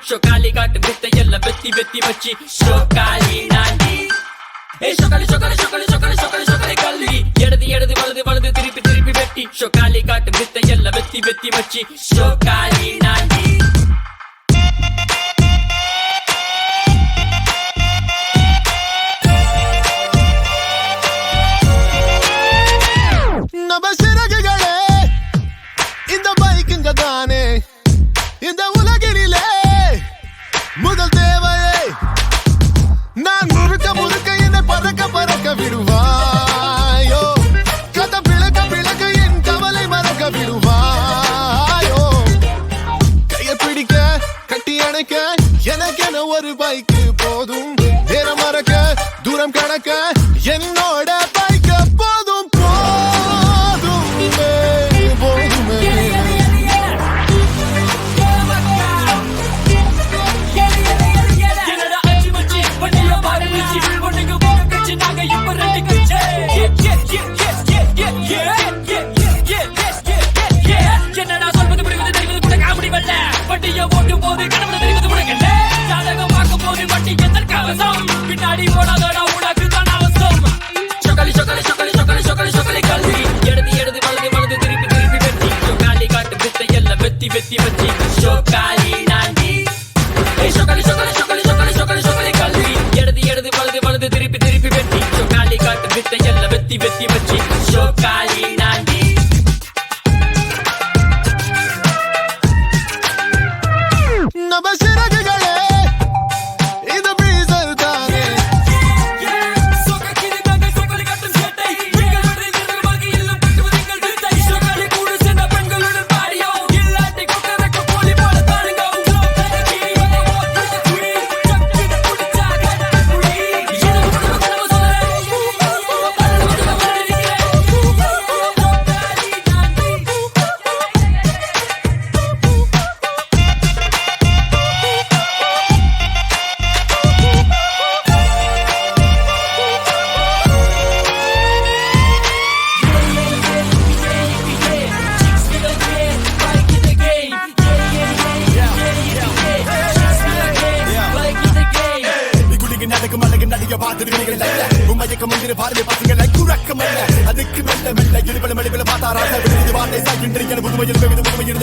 ஷோக்காலி காட்டு வித்தை எல்லாம் வெத்தி வெத்தி வச்சு ஷோக்காலி நாண்டி ஷோக்காலி ஷோக்காலி ஷோக்காலி ஷோக்காலி ஷோக்காலி ஷோக்காலி கல்வி இடது இடது வலது வலது திருப்பி திருப்பி வெட்டி ஷோக்காலி காட்டு வித்தை எல்லாம் வெத்தி வெத்தி வச்சு ஷோக்காலி நாண்டி இந்த உலகிலே முதல் தேவையை நான் முழுக்க முழுக்க என்னை பறக்க பறக்க விடுவாயோ கதை பிளக்க பிளக்க என் கவலை மறக்க விடுவாயோ கையை பிடிக்க கட்டி அணைக்க எனக்கென ஒரு பைக்கு போதும் நேரம் மறக்க தூரம் கடக்க என்னோட பைக்க போதும் போதுமே போதுமே பின்னாடி போனாதோட உனக்கு தான் அவசரம் ஷோக்காலி ஷோக்காலி ஷோக்காலி ஷோக்காலி ஷோக்காலி ஷோக்காலி கல்வி இடது இடது வலது வலது திருப்பி திருப்பி வெட்டி ஷோக்காலி காட்டு வித்தை எல்லாம் வெத்தி வெத்தி வச்சு ஷோக்காலி நாண்டி ஷோக்காலி ஷோக்காலி ஷோக்காலி ஷோக்காலி ஷோக்காலி ஷோக்காலி கல்வி இடது இடது வலது வலது திருப்பி திருப்பி வெட்டி ஷோக்காலி காட்டு வித்தை எல்லாம் வெத்தி வெத்தி வச்சு ஷோக்காலி நாண்டி நம்ம சிறகுகளே இது பீசல் தானே பார்வை பசங்களை குறக்கமல்ல அதுக்கு மெல்ல மெல்ல இடுபல மெளிபல பார்த்தாரா வார்த்தை சாகின்ற புதுமையில் புதுமையில்